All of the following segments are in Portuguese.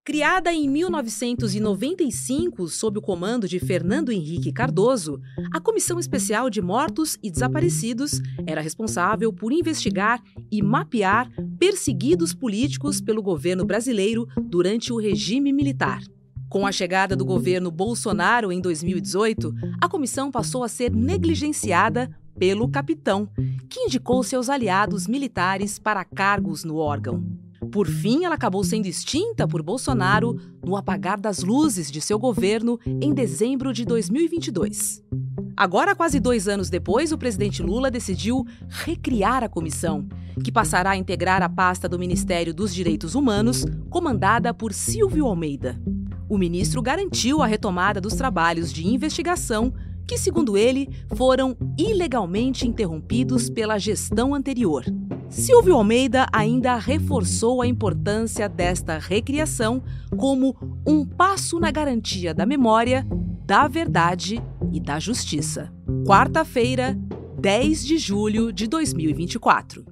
Criada em 1995 sob o comando de Fernando Henrique Cardoso, a Comissão Especial de Mortos e Desaparecidos era responsável por investigar e mapear perseguidos políticos pelo governo brasileiro durante o regime militar. Com a chegada do governo Bolsonaro em 2018, a comissão passou a ser negligenciada pelo capitão, que indicou seus aliados militares para cargos no órgão. Por fim, ela acabou sendo extinta por Bolsonaro no apagar das luzes de seu governo em dezembro de 2022. Agora, quase 2 anos depois, o presidente Lula decidiu recriar a comissão, que passará a integrar a pasta do Ministério dos Direitos Humanos, comandada por Silvio Almeida. O ministro garantiu a retomada dos trabalhos de investigação que, segundo ele, foram ilegalmente interrompidos pela gestão anterior. Silvio Almeida ainda reforçou a importância desta recriação como um passo na garantia da memória, da verdade e da justiça. Quarta-feira, 10 de julho de 2024.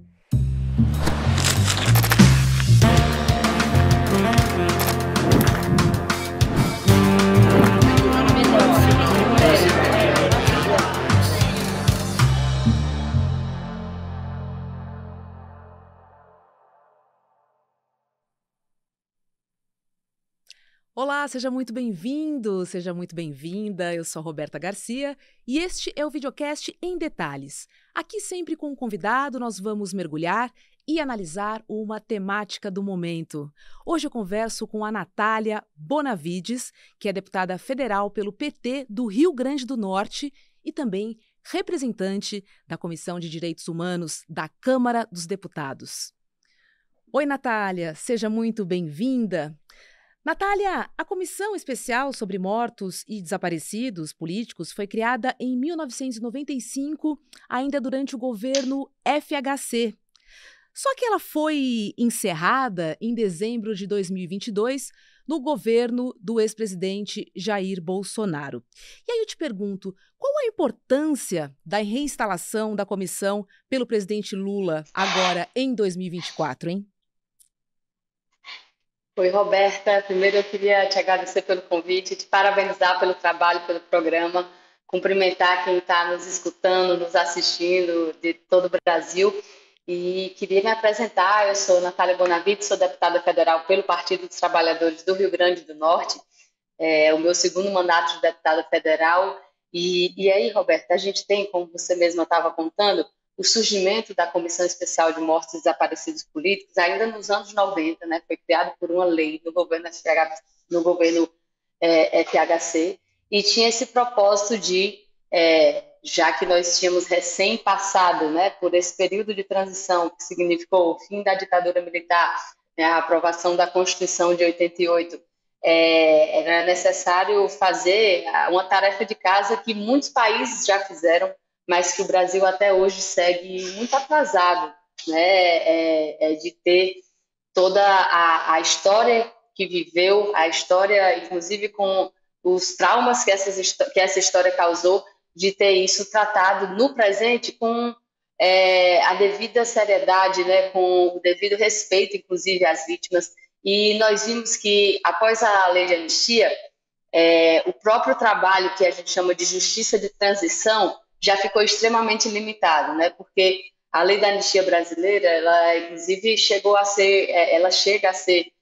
Olá, seja muito bem-vindo, seja muito bem-vinda. Eu sou a Roberta Garcia e este é o videocast Em Detalhes. Aqui, sempre com um convidado, nós vamos mergulhar e analisar uma temática do momento. Hoje eu converso com a Natália Bonavides, que é deputada federal pelo PT do Rio Grande do Norte e também representante da Comissão de Direitos Humanos da Câmara dos Deputados. Oi, Natália, seja muito bem-vinda. Natália, a Comissão Especial sobre Mortos e Desaparecidos Políticos foi criada em 1995, ainda durante o governo FHC. Só que ela foi encerrada em dezembro de 2022, no governo do ex-presidente Jair Bolsonaro. E aí eu te pergunto, qual a importância da reinstalação da comissão pelo presidente Lula agora em 2024, hein? Oi, Roberta. Primeiro eu queria te agradecer pelo convite, te parabenizar pelo trabalho, pelo programa, cumprimentar quem está nos escutando, nos assistindo de todo o Brasil. E queria me apresentar, eu sou Natália Bonavides, sou deputada federal pelo Partido dos Trabalhadores do Rio Grande do Norte, é o meu segundo mandato de deputada federal. E aí, Roberta, a gente tem, como você mesma estava contando, o surgimento da Comissão Especial de Mortos e Desaparecidos Políticos ainda nos anos 90, né? Foi criado por uma lei no governo FHC, e tinha esse propósito de, já que nós tínhamos recém-passado, né, por esse período de transição que significou o fim da ditadura militar, né, a aprovação da Constituição de 88, era necessário fazer uma tarefa de casa que muitos países já fizeram, mas que o Brasil até hoje segue muito atrasado, né, de ter toda a história que viveu, a história, inclusive com os traumas que essa história causou, de ter isso tratado no presente com a devida seriedade, né, com o devido respeito, inclusive, às vítimas. E nós vimos que, após a lei de anistia, o próprio trabalho que a gente chama de justiça de transição já ficou extremamente limitado, né? Porque a lei da anistia brasileira, ela inclusive chega a ser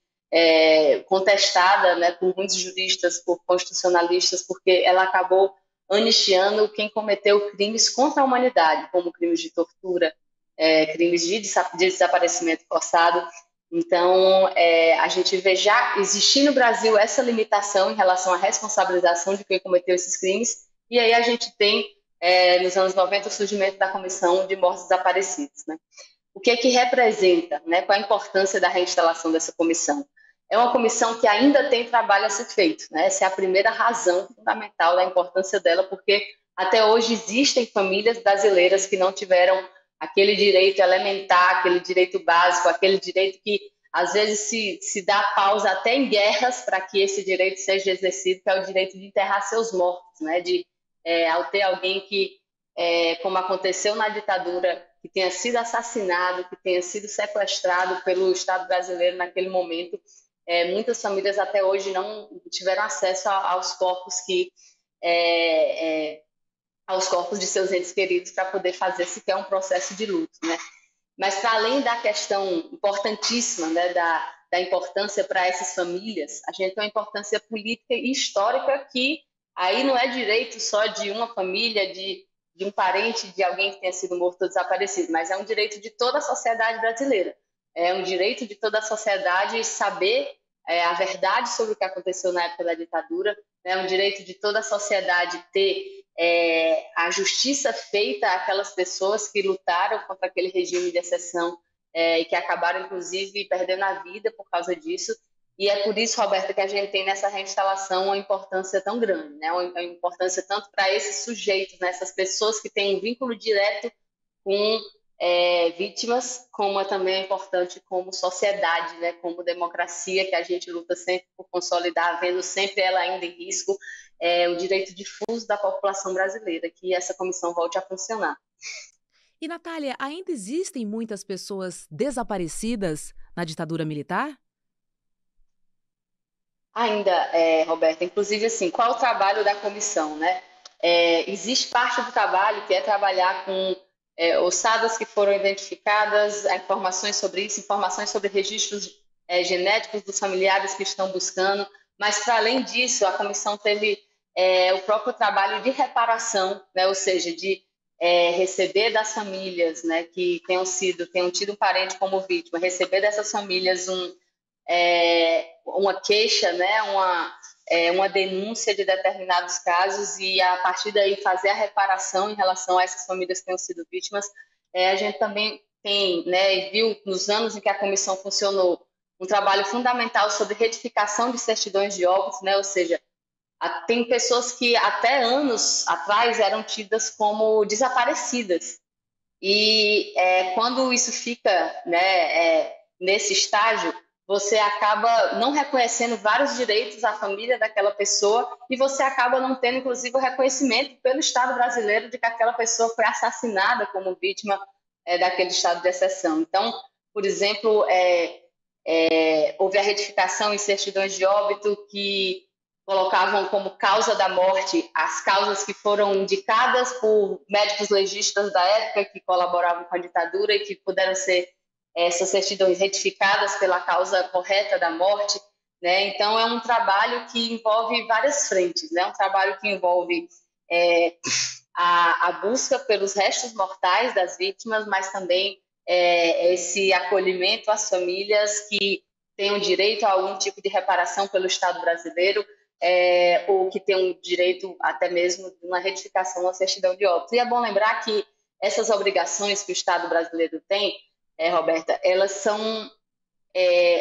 contestada, né, por muitos juristas, por constitucionalistas, porque ela acabou anistiando quem cometeu crimes contra a humanidade, como crimes de tortura, crimes de desaparecimento forçado. Então, a gente vê já existir no Brasil essa limitação em relação à responsabilização de quem cometeu esses crimes, e aí a gente tem nos anos 90, o surgimento da Comissão de Mortos Desaparecidos, né? O que é que representa, né? Qual a importância da reinstalação dessa comissão? É uma comissão que ainda tem trabalho a ser feito, né? Essa é a primeira razão fundamental da importância dela, porque até hoje existem famílias brasileiras que não tiveram aquele direito elementar, aquele direito básico, aquele direito que às vezes se dá pausa até em guerras para que esse direito seja exercido, que é o direito de enterrar seus mortos, né? Ao ter alguém que, como aconteceu na ditadura, que tenha sido assassinado, que tenha sido sequestrado pelo Estado brasileiro naquele momento, muitas famílias até hoje não tiveram acesso aos corpos aos corpos de seus entes queridos para poder fazer sequer um processo de luto, né? Mas para além da questão importantíssima, né, da importância para essas famílias, a gente tem uma importância política e histórica que aí não é direito só de uma família, de um parente de alguém que tenha sido morto ou desaparecido, mas é um direito de toda a sociedade brasileira. É um direito de toda a sociedade saber a verdade sobre o que aconteceu na época da ditadura, é um direito de toda a sociedade ter a justiça feita àquelas pessoas que lutaram contra aquele regime de exceção e que acabaram, inclusive, perdendo a vida por causa disso. E é por isso, Roberta, que a gente tem nessa reinstalação uma importância tão grande, né? Uma importância tanto para esses sujeitos, né? Essas pessoas que têm um vínculo direto com vítimas, como também é importante como sociedade, né? Como democracia, que a gente luta sempre por consolidar, vendo sempre ela ainda em risco, o direito difuso da população brasileira, que essa comissão volte a funcionar. E, Natália, ainda existem muitas pessoas desaparecidas na ditadura militar? Ainda, Roberta, inclusive, assim, qual o trabalho da comissão, né? Existe parte do trabalho que é trabalhar com ossadas que foram identificadas, informações sobre isso, informações sobre registros genéticos dos familiares que estão buscando, mas, para além disso, a comissão teve o próprio trabalho de reparação, né? Ou seja, de receber das famílias, né, que tenham tido um parente como vítima, receber dessas famílias uma queixa, né, uma denúncia de determinados casos e, a partir daí, fazer a reparação em relação a essas famílias que tenham sido vítimas. A gente também tem, né, viu nos anos em que a comissão funcionou, um trabalho fundamental sobre retificação de certidões de óbito, né, ou seja, tem pessoas que até anos atrás eram tidas como desaparecidas. E quando isso fica, né, nesse estágio, você acaba não reconhecendo vários direitos à família daquela pessoa e você acaba não tendo, inclusive, o reconhecimento pelo Estado brasileiro de que aquela pessoa foi assassinada como vítima daquele estado de exceção. Então, por exemplo, houve a retificação em certidões de óbito que colocavam como causa da morte as causas que foram indicadas por médicos legistas da época que colaboravam com a ditadura e que puderam ser essas certidões retificadas pela causa correta da morte, né? Então, é um trabalho que envolve várias frentes, né? Um trabalho que envolve a busca pelos restos mortais das vítimas, mas também esse acolhimento às famílias que tenham direito a algum tipo de reparação pelo Estado brasileiro, ou que tenham direito até mesmo de uma retificação na certidão de óbito. E é bom lembrar que essas obrigações que o Estado brasileiro tem, Roberta, elas são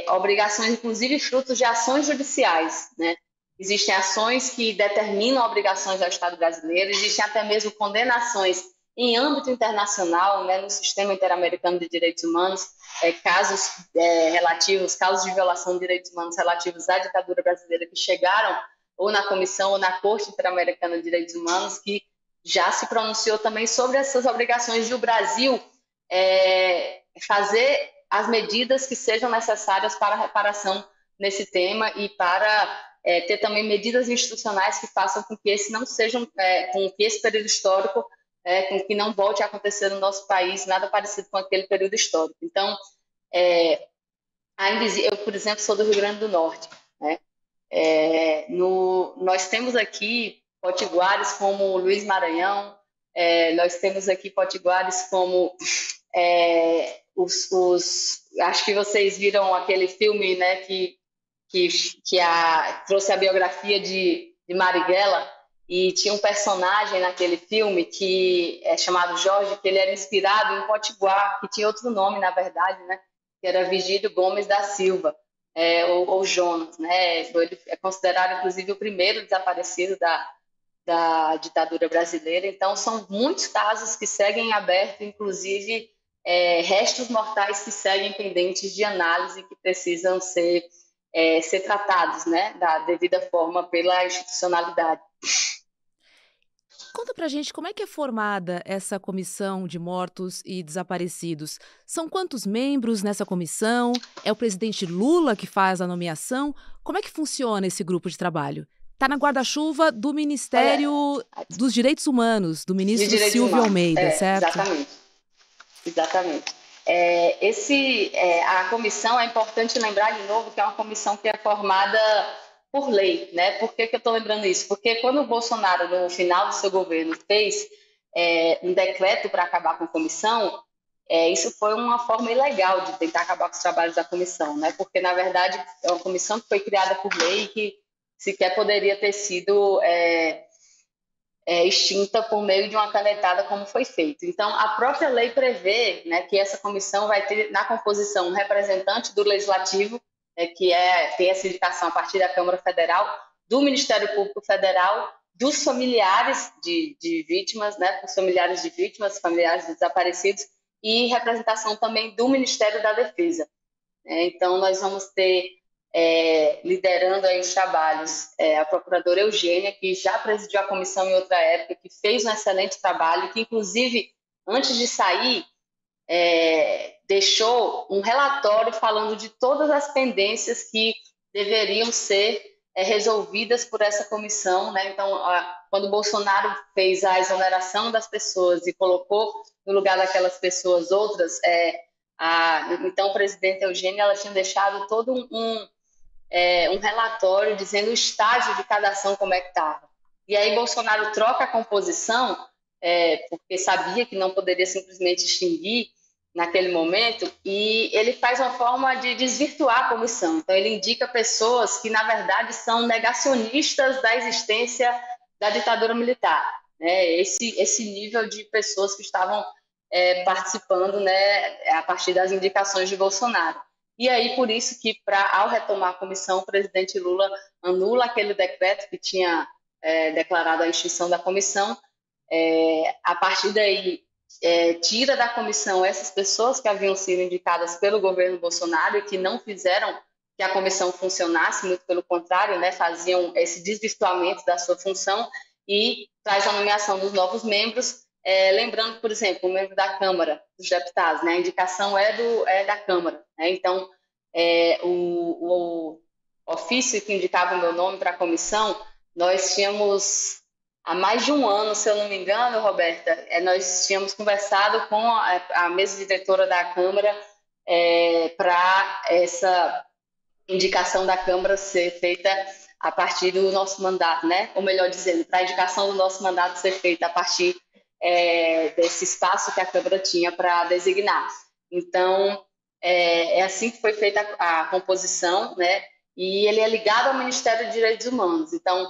obrigações, inclusive, frutos de ações judiciais, né? Existem ações que determinam obrigações ao Estado brasileiro, existem até mesmo condenações em âmbito internacional, né, no Sistema Interamericano de Direitos Humanos, casos de violação de direitos humanos relativos à ditadura brasileira que chegaram ou na Comissão ou na Corte Interamericana de Direitos Humanos, que já se pronunciou também sobre essas obrigações de o Brasil fazer as medidas que sejam necessárias para a reparação nesse tema e para ter também medidas institucionais que façam com que esse não sejam, com que esse período histórico com que não volte a acontecer no nosso país nada parecido com aquele período histórico. Então, eu, por exemplo, sou do Rio Grande do Norte, né? Nós temos aqui potiguares como Luiz Maranhão, nós temos aqui potiguares como acho que vocês viram aquele filme, né, que trouxe a biografia de Marighella, e tinha um personagem naquele filme que é chamado Jorge, que ele era inspirado em Potiguar, que tinha outro nome, na verdade, né? Que era Vigílio Gomes da Silva, ou Jonas, né? Ele é considerado, inclusive, o primeiro desaparecido da ditadura brasileira. Então, são muitos casos que seguem abertos, inclusive restos mortais que seguem pendentes de análise que precisam ser tratados, né? Da devida forma pela institucionalidade. Conta pra gente como é que é formada essa comissão de mortos e desaparecidos. São quantos membros nessa comissão? É o presidente Lula que faz a nomeação? Como é que funciona esse grupo de trabalho? Está na guarda-chuva do Olha, Ministério dos Direitos Humanos, do de ministro direitos Silvio humanos, Almeida, certo? exatamente, exatamente. A comissão, é importante lembrar de novo que é uma comissão que é formada por lei, né? Por que eu estou lembrando isso? Porque quando o Bolsonaro, no final do seu governo, fez um decreto para acabar com a comissão, isso foi uma forma ilegal de tentar acabar com os trabalhos da comissão, né? Porque, na verdade, é uma comissão que foi criada por lei e que sequer poderia ter sido extinta por meio de uma canetada, como foi feito. Então, a própria lei prevê, né, que essa comissão vai ter na composição um representante do Legislativo, que tem essa indicação a partir da Câmara Federal, do Ministério Público Federal, dos familiares de vítimas, né, dos familiares de vítimas, familiares de desaparecidos, e representação também do Ministério da Defesa. Então, nós vamos ter liderando aí os trabalhos, a procuradora Eugênia, que já presidiu a comissão em outra época, que fez um excelente trabalho, que inclusive, antes de sair, deixou um relatório falando de todas as pendências que deveriam ser resolvidas por essa comissão, né? Então, quando o Bolsonaro fez a exoneração das pessoas e colocou no lugar daquelas pessoas outras, então, o presidente Eugênia, ela tinha deixado todo um relatório dizendo o estágio de cada ação, como é que estava. E aí Bolsonaro troca a composição, porque sabia que não poderia simplesmente extinguir naquele momento, e ele faz uma forma de desvirtuar a comissão. Então, ele indica pessoas que, na verdade, são negacionistas da existência da ditadura militar, né? Esse nível de pessoas que estavam participando, né, a partir das indicações de Bolsonaro. E aí, por isso que, ao retomar a comissão, o presidente Lula anula aquele decreto que tinha declarado a extinção da comissão. A partir daí, tira da comissão essas pessoas que haviam sido indicadas pelo governo Bolsonaro e que não fizeram que a comissão funcionasse, muito pelo contrário, né, faziam esse desvirtuamento da sua função, e traz a nomeação dos novos membros. Lembrando, por exemplo, o membro da Câmara dos Deputados, né, a indicação é da Câmara, né? Então, o ofício que indicava o meu nome para a comissão, nós tínhamos, há mais de um ano, se eu não me engano, Roberta, nós tínhamos conversado com a mesa diretora da Câmara para essa indicação da Câmara ser feita a partir do nosso mandato, né? Ou melhor dizendo, para a indicação do nosso mandato ser feita a partir desse espaço que a Câmara tinha para designar. Então, assim que foi feita a composição, né? E ele é ligado ao Ministério dos Direitos Humanos. Então,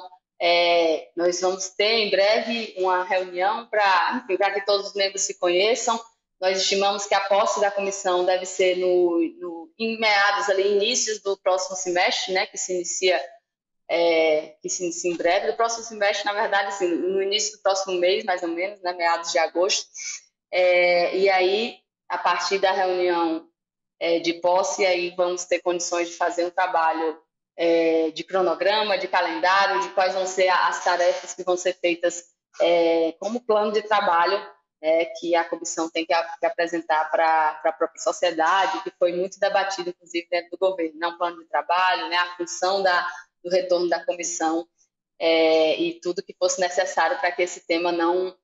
nós vamos ter em breve uma reunião para que todos os membros se conheçam. Nós estimamos que a posse da comissão deve ser em meados, ali, inícios do próximo semestre, né? Que se inicia em breve, do próximo semestre, na verdade, assim, no início do próximo mês, mais ou menos, né, meados de agosto. E aí, a partir da reunião de posse, aí vamos ter condições de fazer um trabalho de cronograma, de calendário, de quais vão ser as tarefas que vão ser feitas como plano de trabalho que a comissão tem que apresentar para a própria sociedade, que foi muito debatido, inclusive, dentro do governo, né? Um plano de trabalho, né? A função do retorno da comissão e tudo que fosse necessário para que esse tema não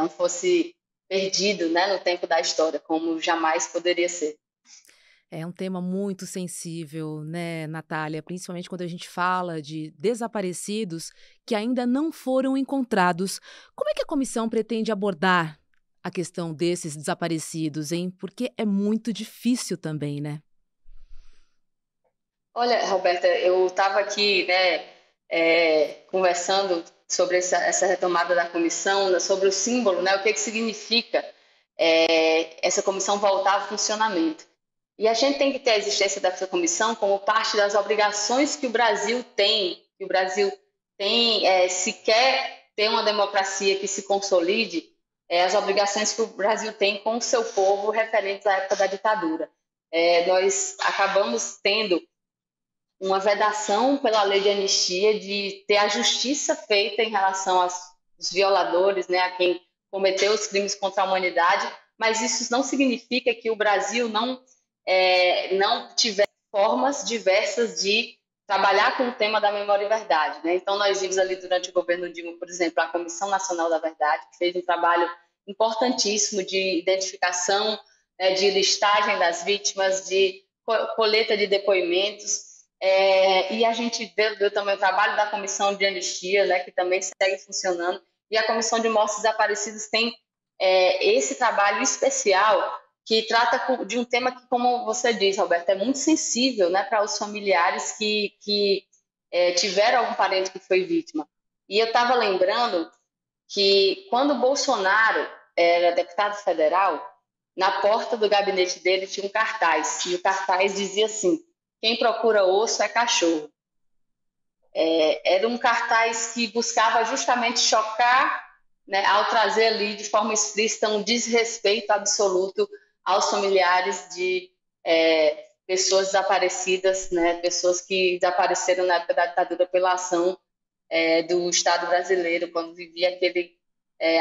fosse perdido, né, no tempo da história, como jamais poderia ser. É um tema muito sensível, né, Natália? Principalmente quando a gente fala de desaparecidos que ainda não foram encontrados. Como é que a comissão pretende abordar a questão desses desaparecidos, hein? Porque é muito difícil também, né? Olha, Roberta, eu estava aqui, né, conversando sobre essa retomada da comissão, sobre o símbolo, né, o que significa essa comissão voltar ao funcionamento. E a gente tem que ter a existência dessa comissão como parte das obrigações que o Brasil tem, se quer ter uma democracia que se consolide, as obrigações que o Brasil tem com o seu povo referentes à época da ditadura. Nós acabamos tendo uma vedação pela lei de anistia de ter a justiça feita em relação aos os violadores, né, a quem cometeu os crimes contra a humanidade, mas isso não significa que o Brasil não tiver formas diversas de trabalhar com o tema da memória e verdade, né? Então, nós vimos ali durante o governo Dilma, por exemplo, a Comissão Nacional da Verdade, que fez um trabalho importantíssimo de identificação, né, de listagem das vítimas, de coleta de depoimentos, e a gente viu também o trabalho da Comissão de Anistia, né, que também segue funcionando, e a Comissão de Mortos Desaparecidos tem esse trabalho especial que trata de um tema que, como você diz, Roberto, é muito sensível, né, para os familiares que tiveram algum parente que foi vítima. E eu estava lembrando que quando o Bolsonaro era deputado federal, na porta do gabinete dele tinha um cartaz, e o cartaz dizia assim: quem procura osso é cachorro. Era um cartaz que buscava justamente chocar, né, ao trazer ali de forma explícita um desrespeito absoluto aos familiares de pessoas desaparecidas, né, pessoas que desapareceram na época da ditadura pela ação do Estado brasileiro, quando vivia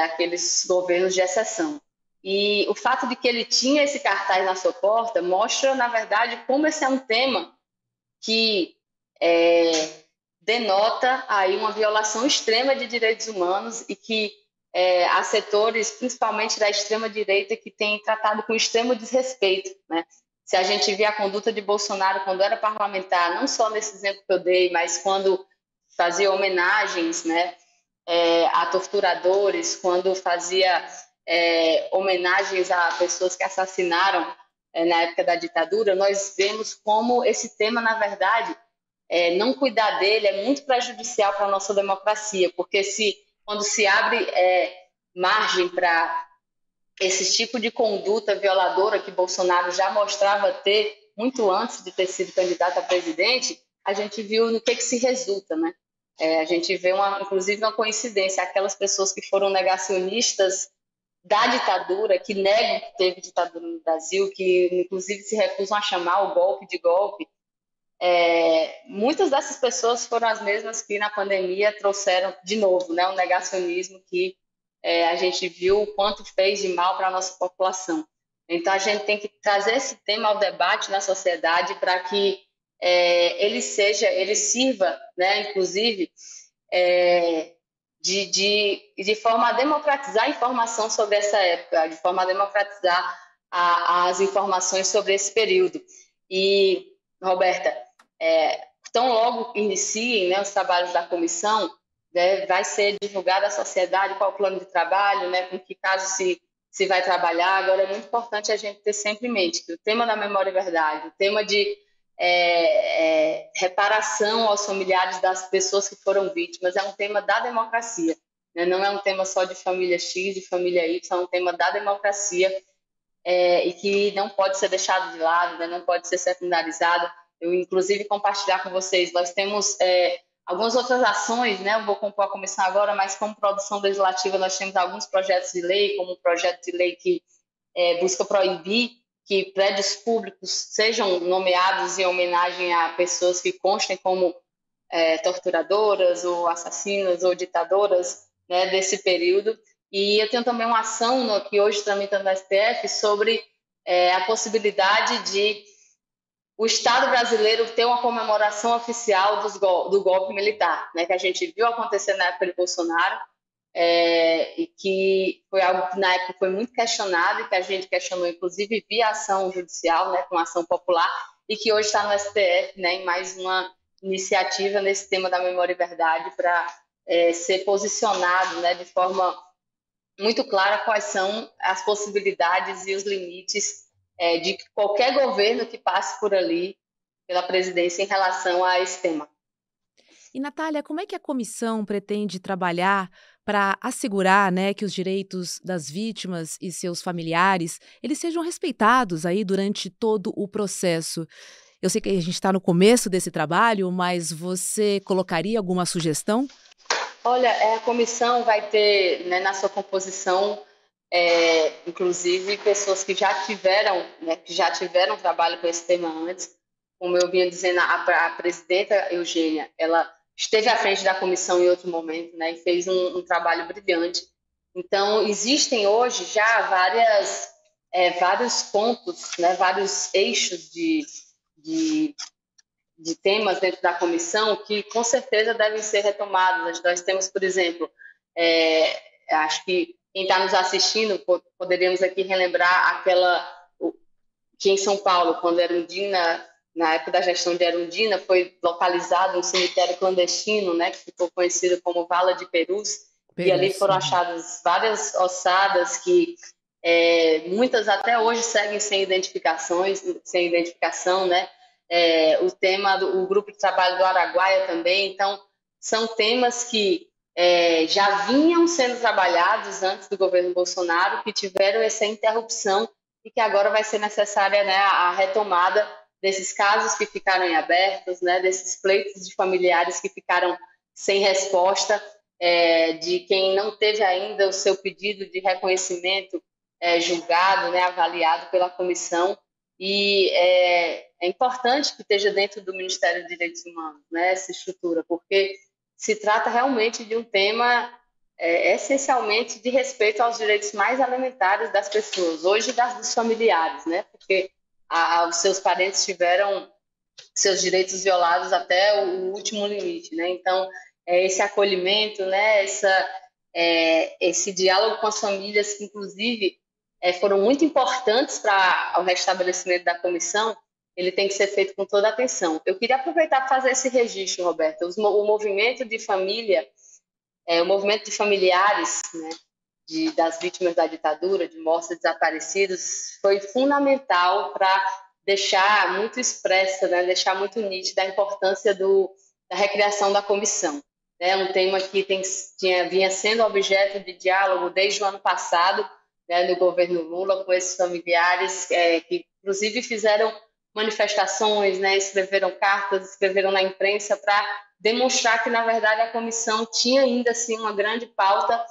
aqueles governos de exceção. E o fato de que ele tinha esse cartaz na sua porta mostra, na verdade, como esse é um tema que denota aí uma violação extrema de direitos humanos e que há setores, principalmente da extrema-direita, que têm tratado com extremo desrespeito, né? Se a gente vê a conduta de Bolsonaro quando era parlamentar, não só nesse exemplo que eu dei, mas quando fazia homenagens, né, a torturadores, quando fazia homenagens a pessoas que assassinaram na época da ditadura, nós vemos como esse tema, na verdade, não cuidar dele é muito prejudicial para a nossa democracia, porque quando se abre margem para esse tipo de conduta violadora que Bolsonaro já mostrava ter muito antes de ter sido candidato a presidente, a gente viu no que se resulta, né? A gente vê, inclusive, uma coincidência, aquelas pessoas que foram negacionistas da ditadura, que negam que teve ditadura no Brasil, que, inclusive, se recusam a chamar o golpe de golpe. Muitas dessas pessoas foram as mesmas que, na pandemia, trouxeram, de novo, né, o negacionismo que a gente viu o quanto fez de mal para a nossa população. Então, a gente tem que trazer esse tema ao debate na sociedade para que ele sirva, né, inclusive, de forma a democratizar a informação sobre essa época, de forma a democratizar as informações sobre esse período. E, Roberta, tão logo iniciem, né, os trabalhos da comissão, né, vai ser divulgado à sociedade qual o plano de trabalho, né, com que caso se vai trabalhar. Agora, é muito importante a gente ter sempre em mente que o tema da memória e verdade, o tema de reparação aos familiares das pessoas que foram vítimas, é um tema da democracia, né? Não é um tema só de família X, de família Y, é um tema da democracia e que não pode ser deixado de lado, né? Não pode ser secundarizado. Eu, inclusive, compartilhar com vocês, nós temos algumas outras ações, né? Eu vou compor a comissão agora, mas como produção legislativa nós temos alguns projetos de lei, como um projeto de lei que busca proibir que prédios públicos sejam nomeados em homenagem a pessoas que constem como torturadoras ou assassinas ou ditadoras, né, desse período. E eu tenho também uma ação que hoje tramita no STF sobre a possibilidade de o Estado brasileiro ter uma comemoração oficial do golpe militar, né, que a gente viu acontecer na época de Bolsonaro, e que foi algo que na época foi muito questionado e que a gente questionou, inclusive, via ação judicial, né, com ação popular, e que hoje está no STF, né, em mais uma iniciativa nesse tema da memória e verdade para ser posicionado, né, de forma muito clara quais são as possibilidades e os limites de qualquer governo que passe por ali, pela presidência, em relação a esse tema. E, Natália, como é que a comissão pretende trabalhar para assegurar, né, que os direitos das vítimas e seus familiares eles sejam respeitados aí durante todo o processo? Eu sei que a gente está no começo desse trabalho, mas você colocaria alguma sugestão? Olha, a comissão vai ter, né, na sua composição, inclusive, pessoas que já tiveram trabalho com esse tema antes. Como eu vinha dizendo, a presidenta Eugênia, ela esteve à frente da comissão em outro momento, né, e fez um trabalho brilhante. Então, existem hoje já vários pontos, né, vários eixos de, de temas dentro da comissão que, com certeza, devem ser retomados. Nós temos, por exemplo, acho que quem está nos assistindo, poderíamos aqui relembrar que em São Paulo, quando Erundina, na época da gestão de Erundina, foi localizado um cemitério clandestino, né, que ficou conhecido como Vala de Perus, e ali foram achadas várias ossadas que muitas até hoje seguem sem identificação, né? O tema o grupo de trabalho do Araguaia também. Então, são temas que já vinham sendo trabalhados antes do governo Bolsonaro, que tiveram essa interrupção e que agora vai ser necessária, né, a retomada desses casos que ficaram em abertos, né, desses pleitos de familiares que ficaram sem resposta, de quem não teve ainda o seu pedido de reconhecimento julgado, né, avaliado pela comissão. E é importante que esteja dentro do Ministério dos Direitos Humanos, né, essa estrutura, porque se trata realmente de um tema essencialmente de respeito aos direitos mais elementares das pessoas, hoje dos familiares, né, porque os seus parentes tiveram seus direitos violados até o último limite, né? Então, esse acolhimento, né, esse diálogo com as famílias, que inclusive foram muito importantes para o restabelecimento da comissão, ele tem que ser feito com toda a atenção. Eu queria aproveitar para fazer esse registro, Roberta. O movimento de família, o movimento de familiares, né, das vítimas da ditadura, de mortos e desaparecidos, foi fundamental para deixar muito expressa, né, deixar muito nítida a importância da recriação da comissão. É um tema que vinha sendo objeto de diálogo desde o ano passado, né, no governo Lula, com esses familiares que, inclusive, fizeram manifestações, né, escreveram cartas, escreveram na imprensa para demonstrar que, na verdade, a comissão tinha ainda assim uma grande pauta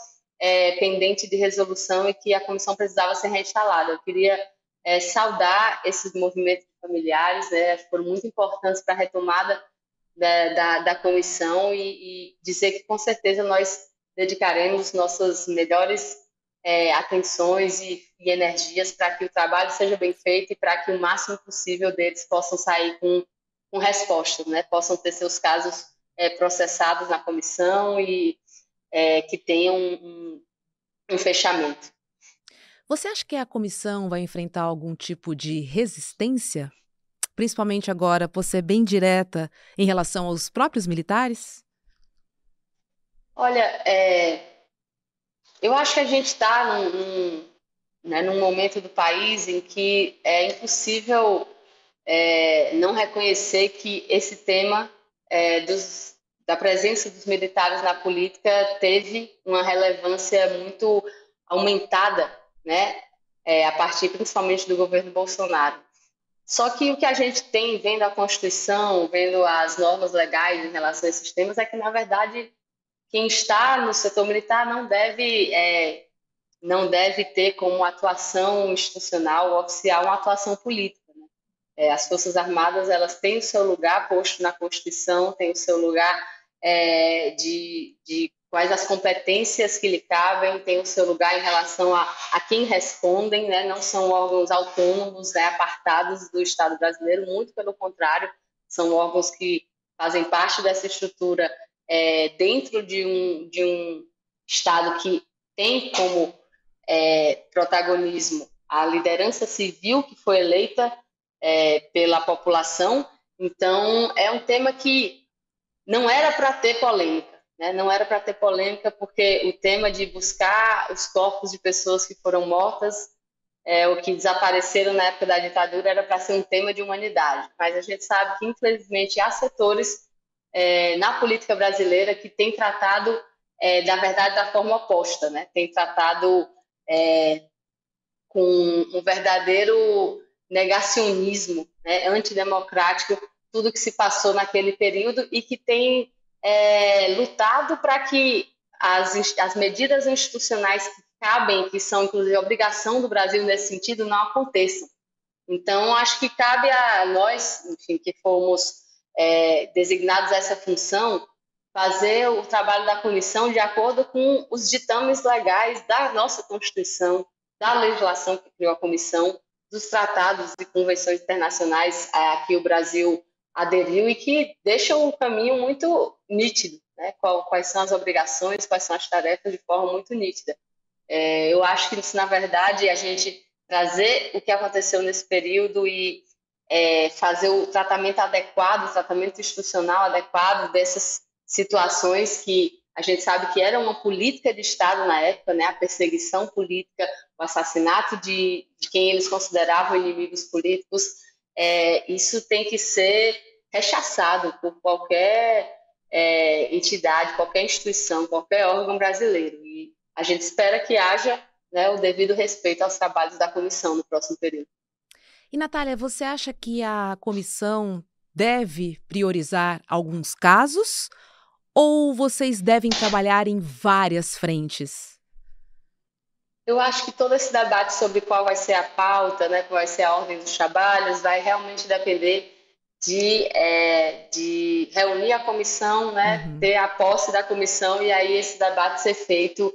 pendente de resolução e que a comissão precisava ser reinstalada. Eu queria saudar esses movimentos familiares, né, foram muito importantes para a retomada da comissão e dizer que, com certeza, nós dedicaremos nossas melhores atenções e energias para que o trabalho seja bem feito e para que o máximo possível deles possam sair com respostas, né, possam ter seus casos processados na comissão e que tenham um fechamento. Você acha que a comissão vai enfrentar algum tipo de resistência? Principalmente agora, por ser bem direta em relação aos próprios militares? Olha, eu acho que a gente está num momento do país em que é impossível não reconhecer que esse tema da presença dos militares na política teve uma relevância muito aumentada, né, a partir principalmente do governo Bolsonaro. Só que o que a gente tem, vendo a Constituição, vendo as normas legais em relação a esses temas, é que, na verdade, quem está no setor militar não deve ter como atuação institucional, oficial, uma atuação política, né? As Forças Armadas, elas têm o seu lugar posto na Constituição, têm o seu lugar de quais as competências que lhe cabem, tem o seu lugar em relação a quem respondem, né? Não são órgãos autônomos, né, apartados do Estado brasileiro, muito pelo contrário, são órgãos que fazem parte dessa estrutura dentro de um Estado que tem como protagonismo a liderança civil que foi eleita pela população. Então, é um tema que não era para ter polêmica. Não era para ter polêmica, porque o tema de buscar os corpos de pessoas que foram mortas ou que desapareceram na época da ditadura era para ser um tema de humanidade. Mas a gente sabe que, infelizmente, há setores na política brasileira que têm tratado, na verdade, da forma oposta, né? Tem tratado com um verdadeiro negacionismo, né, antidemocrático, tudo que se passou naquele período e que tem lutado para que as medidas institucionais que cabem, que são inclusive obrigação do Brasil nesse sentido, não aconteçam. Então, acho que cabe a nós, enfim, que fomos designados a essa função, fazer o trabalho da comissão de acordo com os ditames legais da nossa Constituição, da legislação que criou a comissão, dos tratados e convenções internacionais a que o Brasil aderiu e que deixam o caminho muito nítido, né? Quais são as obrigações, quais são as tarefas de forma muito nítida. Eu acho que, na verdade, a gente trazer o que aconteceu nesse período e fazer o tratamento adequado, o tratamento institucional adequado dessas situações que a gente sabe que era uma política de Estado na época, né? A perseguição política, o assassinato de quem eles consideravam inimigos políticos, isso tem que ser rechaçado por qualquer entidade, qualquer instituição, qualquer órgão brasileiro. E a gente espera que haja, né, o devido respeito aos trabalhos da comissão no próximo período. E, Natália, você acha que a comissão deve priorizar alguns casos ou vocês devem trabalhar em várias frentes? Eu acho que todo esse debate sobre qual vai ser a pauta, né, qual vai ser a ordem dos trabalhos, vai realmente depender de reunir a comissão, né, ter a posse da comissão e aí esse debate ser feito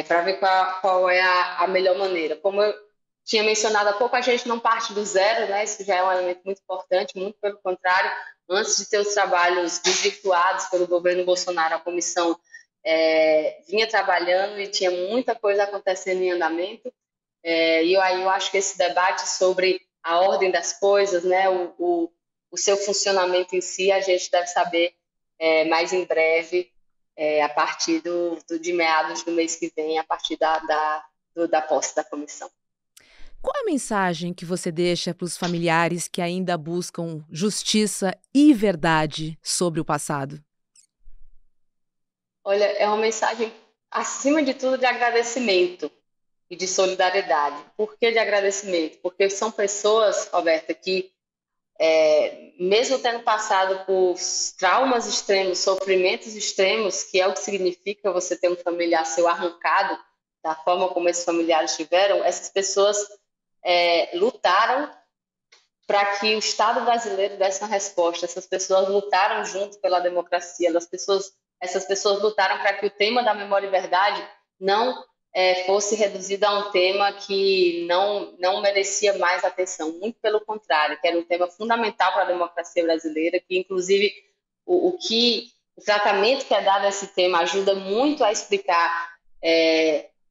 para ver qual é a melhor maneira. Como eu tinha mencionado há pouco, a gente não parte do zero, né, isso já é um elemento muito importante, muito pelo contrário, antes de ter os trabalhos desvirtuados pelo governo Bolsonaro, a comissão vinha trabalhando e tinha muita coisa acontecendo em andamento, e aí eu acho que esse debate sobre a ordem das coisas, né, o seu funcionamento em si, a gente deve saber mais em breve, a partir de meados do mês que vem, a partir da posse da comissão. Qual a mensagem que você deixa para os familiares que ainda buscam justiça e verdade sobre o passado? Olha, é uma mensagem, acima de tudo, de agradecimento e de solidariedade. Por que de agradecimento? Porque são pessoas, Roberta, que mesmo tendo passado por traumas extremos, sofrimentos extremos, que é o que significa você ter um familiar seu arrancado da forma como esses familiares tiveram, essas pessoas lutaram para que o Estado brasileiro desse uma resposta. Essas pessoas lutaram junto pela democracia, essas pessoas lutaram para que o tema da memória e verdade não fosse reduzido a um tema que não merecia mais atenção, muito pelo contrário, que era um tema fundamental para a democracia brasileira, que inclusive o tratamento que é dado a esse tema ajuda muito a explicar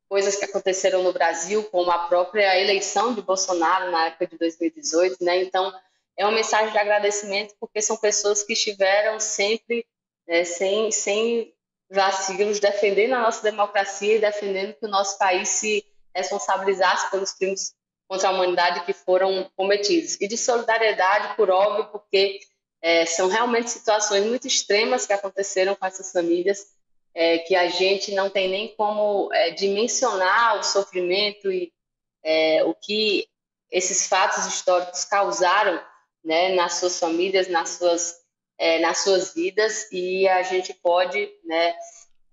coisas que aconteceram no Brasil, como a própria eleição de Bolsonaro na época de 2018, né? Então, é uma mensagem de agradecimento porque são pessoas que estiveram sempre sem vacilos, defendendo a nossa democracia e defendendo que o nosso país se responsabilizasse pelos crimes contra a humanidade que foram cometidos. E de solidariedade, por óbvio, porque são realmente situações muito extremas que aconteceram com essas famílias, que a gente não tem nem como dimensionar o sofrimento e o que esses fatos históricos causaram, né, nas suas famílias, nas suas vidas, e a gente pode, né,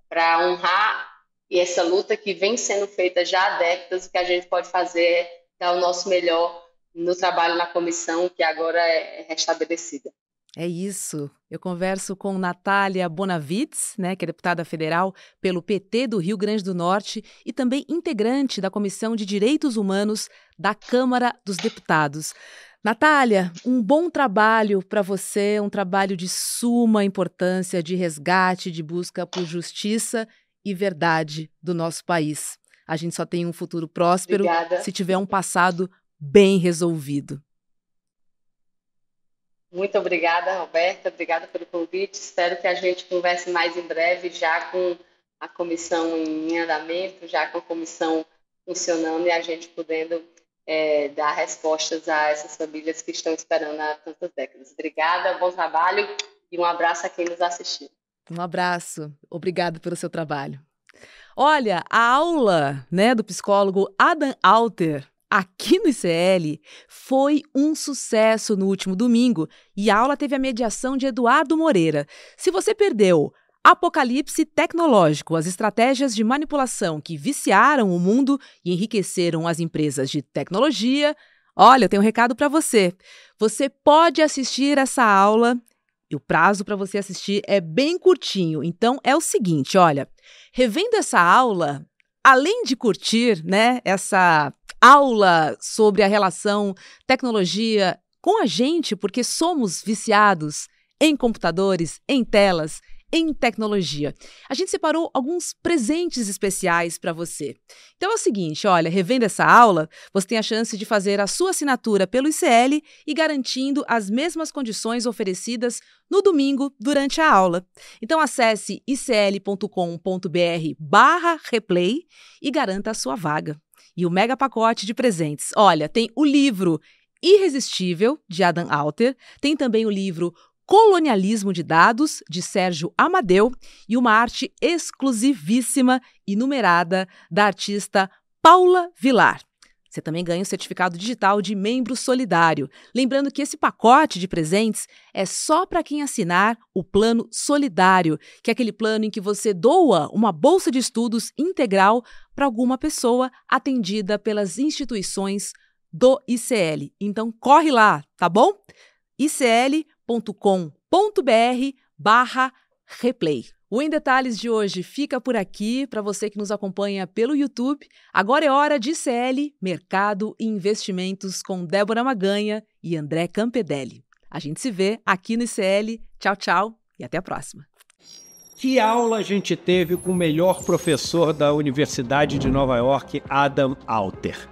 para honrar essa luta que vem sendo feita já há décadas, o que a gente pode fazer é dar o nosso melhor no trabalho na comissão, que agora é restabelecida. É isso. Eu converso com Natália Bonavides, né, que é deputada federal pelo PT do Rio Grande do Norte e também integrante da Comissão de Direitos Humanos da Câmara dos Deputados. Natália, um bom trabalho para você, um trabalho de suma importância, de resgate, de busca por justiça e verdade do nosso país. A gente só tem um futuro próspero se tiver um passado bem resolvido. Muito obrigada, Roberta. Obrigada pelo convite. Espero que a gente converse mais em breve, já com a comissão em andamento, já com a comissão funcionando e a gente podendo dar respostas a essas famílias que estão esperando há tantas décadas. Obrigada, bom trabalho e um abraço a quem nos assistiu. Um abraço. Obrigada pelo seu trabalho. Olha, a aula, né, do psicólogo Adam Alter aqui no ICL foi um sucesso no último domingo e a aula teve a mediação de Eduardo Moreira. Se você perdeu Apocalipse Tecnológico, as estratégias de manipulação que viciaram o mundo e enriqueceram as empresas de tecnologia, olha, eu tenho um recado para você. Você pode assistir essa aula E o prazo para você assistir é bem curtinho. Então é o seguinte, olha, revendo essa aula, além de curtir, né, essa aula sobre a relação tecnologia com a gente, porque somos viciados em computadores, em telas, em tecnologia. A gente separou alguns presentes especiais para você. Então é o seguinte, olha, revendo essa aula, você tem a chance de fazer a sua assinatura pelo ICL e garantindo as mesmas condições oferecidas no domingo durante a aula. Então acesse icl.com.br/replay e garanta a sua vaga. E o mega pacote de presentes, olha, tem o livro Irresistível, de Adam Alter, tem também o livro Colonialismo de Dados, de Sérgio Amadeu, e uma arte exclusivíssima e numerada da artista Paula Vilar. Você também ganha o certificado digital de membro solidário. Lembrando que esse pacote de presentes é só para quem assinar o plano solidário, que é aquele plano em que você doa uma bolsa de estudos integral para alguma pessoa atendida pelas instituições do ICL. Então corre lá, tá bom? icl.com.br/replay. O Em Detalhes de hoje fica por aqui. Para você que nos acompanha pelo YouTube, agora é hora de ICL, Mercado e Investimentos com Débora Maganha e André Campedelli. A gente se vê aqui no ICL. Tchau, tchau e até a próxima. Que aula a gente teve com o melhor professor da Universidade de Nova York, Adam Alter.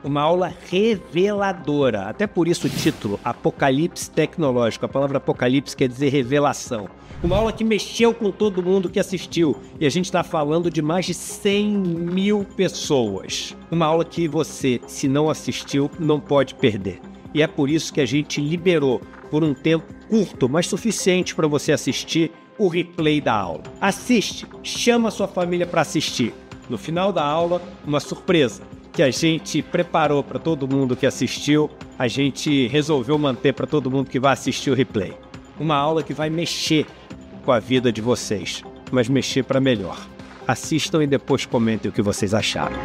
Uma aula reveladora, até por isso o título, Apocalipse Tecnológico. A palavra apocalipse quer dizer revelação. Uma aula que mexeu com todo mundo que assistiu. E a gente está falando de mais de 100 mil pessoas. Uma aula que você, se não assistiu, não pode perder. E é por isso que a gente liberou, por um tempo curto, mas suficiente para você assistir, o replay da aula. Assiste, chama a sua família para assistir. No final da aula, uma surpresa que a gente preparou para todo mundo que assistiu, a gente resolveu manter para todo mundo que vai assistir o replay. Uma aula que vai mexer com a vida de vocês, mas mexer para melhor. Assistam e depois comentem o que vocês acharam.